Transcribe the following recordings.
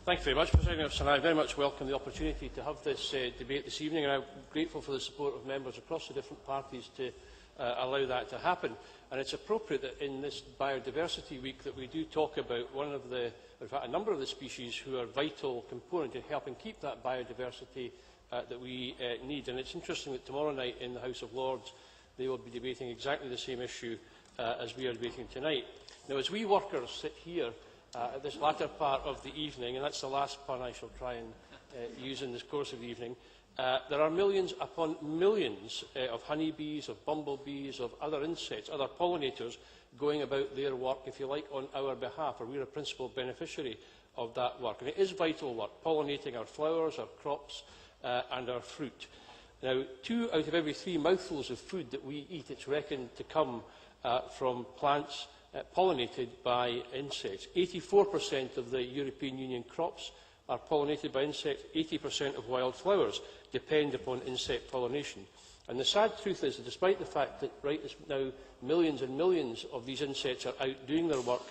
Thank you very much, President Officer. I very much welcome the opportunity to have this debate this evening, and I'm grateful for the support of members across the different parties to allow that to happen. And it's appropriate that in this Biodiversity Week that we do talk about one of the, in fact, a number of the species who are a vital component in helping keep that biodiversity that we need. And it's interesting that tomorrow night in the House of Lords they will be debating exactly the same issue as we are debating tonight. Now, as we workers sit here at this latter part of the evening, and that's the last pun I shall try and use in this course of the evening, there are millions upon millions of honeybees, of bumblebees, of other insects, other pollinators going about their work, if you like, on our behalf, or we're a principal beneficiary of that work. And it is vital work, pollinating our flowers, our crops and our fruit. Now, 2 out of every 3 mouthfuls of food that we eat, it's reckoned to come from plants pollinated by insects. 84% of the European Union crops are pollinated by insects. 80% of wildflowers depend upon insect pollination. And the sad truth is that despite the fact that right now millions and millions of these insects are out doing their work,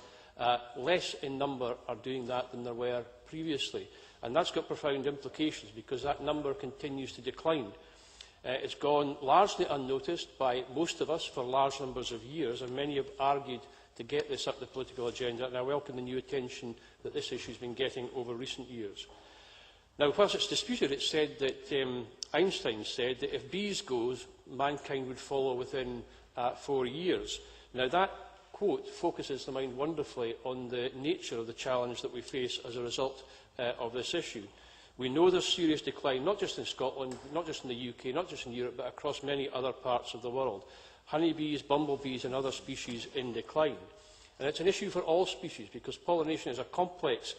less in number are doing that than there were previously. And that's got profound implications because that number continues to decline. It's gone largely unnoticed by most of us for large numbers of years, and many have argued to get this up the political agenda, and I welcome the new attention that this issue has been getting over recent years. Now, whilst it's disputed, it's said that Einstein said that if bees go, mankind would follow within 4 years. Now, that quote focuses the mind wonderfully on the nature of the challenge that we face as a result of this issue. We know there's serious decline, not just in Scotland, not just in the UK, not just in Europe, but across many other parts of the world. Honeybees, bumblebees and other species in decline. And it's an issue for all species because pollination is a complex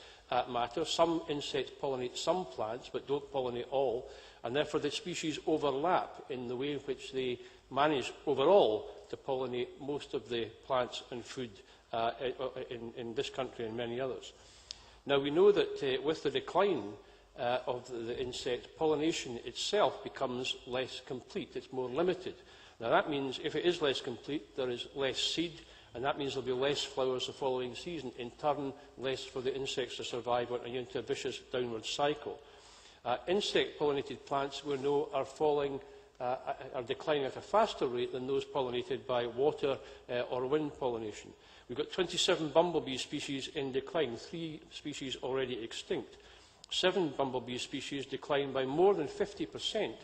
matter. Some insects pollinate some plants but don't pollinate all, and therefore the species overlap in the way in which they manage overall to pollinate most of the plants and food in this country and many others. Now, we know that with the decline of the insect, pollination itself becomes less complete. It's more limited. Now, that means if it is less complete, there is less seed, and that means there will be less flowers the following season. In turn, less for the insects to survive on into a vicious downward cycle. Insect-pollinated plants, we know, are declining at a faster rate than those pollinated by water or wind pollination. We've got 27 bumblebee species in decline, 3 species already extinct. 7 bumblebee species declined by more than 50%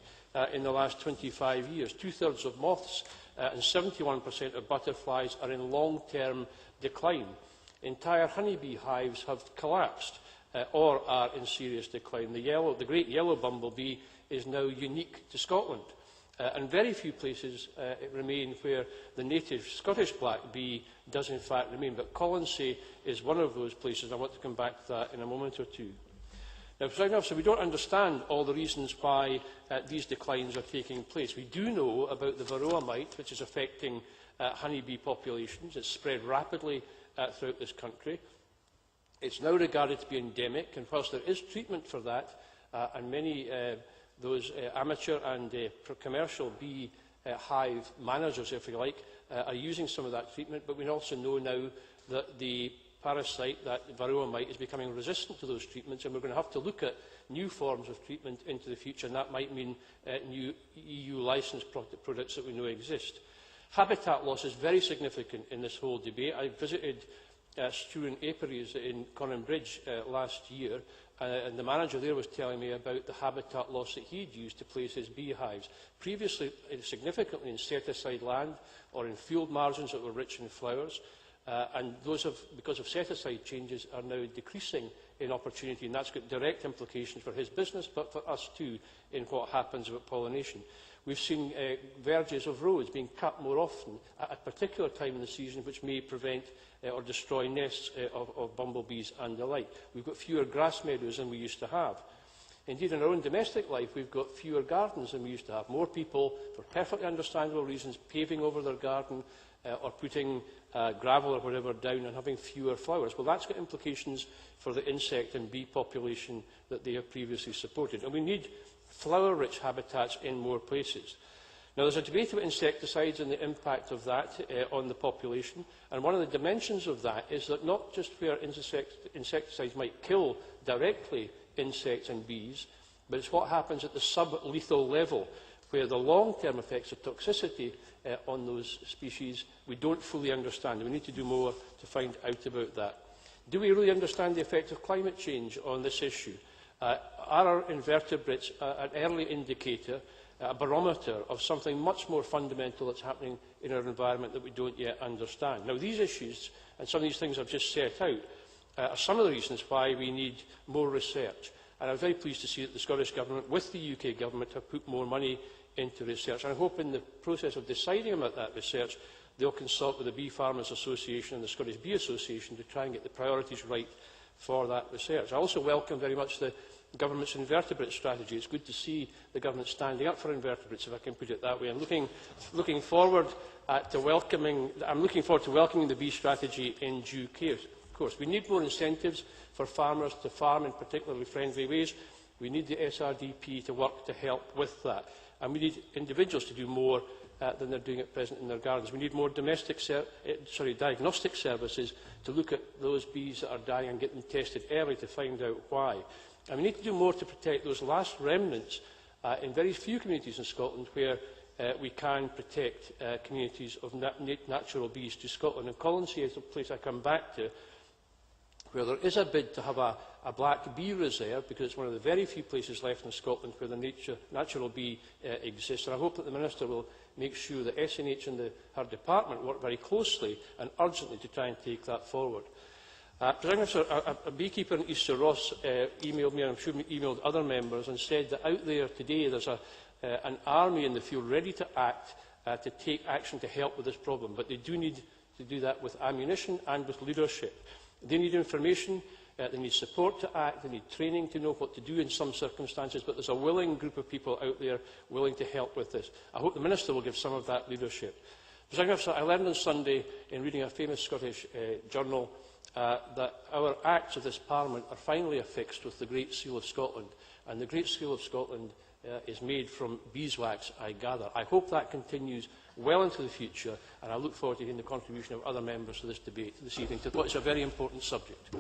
in the last 25 years. 2/3 of moths and 71% of butterflies are in long-term decline. Entire honeybee hives have collapsed or are in serious decline. The great yellow bumblebee is now unique to Scotland. And very few places remain where the native Scottish black bee does in fact remain. But Colonsay is one of those places. I want to come back to that in a moment or two. Now, President Officer, we don't understand all the reasons why these declines are taking place. We do know about the varroa mite, which is affecting honeybee populations. It's spread rapidly throughout this country. It's now regarded to be endemic, and whilst there is treatment for that, and many those amateur and commercial bee hive managers, if you like, are using some of that treatment, but we also know now that the parasite, that varroa mite, is becoming resistant to those treatments, and we're going to have to look at new forms of treatment into the future, and that might mean new EU licensed products that we know exist. Habitat loss is very significant in this whole debate. I visited Struan Apiaries in Bridge last year, and the manager there was telling me about the habitat loss that he'd used to place his beehives. Previously, significantly in set-aside land or in field margins that were rich in flowers. And those, because of set-aside changes, are now decreasing in opportunity, and that's got direct implications for his business, but for us too, in what happens with pollination. We've seen verges of roads being cut more often at a particular time in the season, which may prevent or destroy nests of bumblebees and the like. We've got fewer grass meadows than we used to have. Indeed, in our own domestic life, we've got fewer gardens than we used to have. More people, for perfectly understandable reasons, paving over their garden or putting gravel or whatever down and having fewer flowers. Well, that's got implications for the insect and bee population that they have previously supported. And we need flower-rich habitats in more places. Now, there's a debate about insecticides and the impact of that on the population, and one of the dimensions of that is that not just where insecticides might kill directly insects and bees, but it's what happens at the sub-lethal level, where the long-term effects of toxicity on those species we don't fully understand. We need to do more to find out about that. Do we really understand the effect of climate change on this issue? Are our invertebrates an early indicator, a barometer of something much more fundamental that's happening in our environment that we don't yet understand? Now, these issues and some of these things I've just set out are some of the reasons why we need more research. And I'm very pleased to see that the Scottish Government, with the UK Government, have put more money into research. And I hope in the process of deciding about that research, they'll consult with the Bee Farmers Association and the Scottish Bee Association to try and get the priorities right for that research. I also welcome very much the Government's invertebrate strategy. It's good to see the Government standing up for invertebrates, if I can put it that way. I'm looking forward to welcoming the bee strategy in due course. We need more incentives for farmers to farm in particularly friendly ways. We need the SRDP to work to help with that. And we need individuals to do more than they're doing at present in their gardens. We need more diagnostic services to look at those bees that are dying and get them tested early to find out why. And we need to do more to protect those last remnants in very few communities in Scotland where we can protect communities of natural bees to Scotland. And Colonsay is a place I come back to where there is a bid to have a black bee reserve, because it's one of the very few places left in Scotland where the natural bee exists. And I hope that the Minister will make sure that SNH and her department work very closely and urgently to try and take that forward. A beekeeper in Easter Ross emailed me, and I'm sure he emailed other members, and said that out there today there's an army in the field ready to act, to take action to help with this problem. But they do need to do that with ammunition and with leadership. They need information, they need support to act, they need training to know what to do in some circumstances, but there's a willing group of people out there willing to help with this. I hope the Minister will give some of that leadership. I learned on Sunday in reading a famous Scottish journal that our acts of this Parliament are finally affixed with the Great Seal of Scotland, and the Great Seal of Scotland is made from beeswax, I gather. I hope that continues well into the future, and I look forward to hearing the contribution of other members to this debate this evening to what is a very important subject.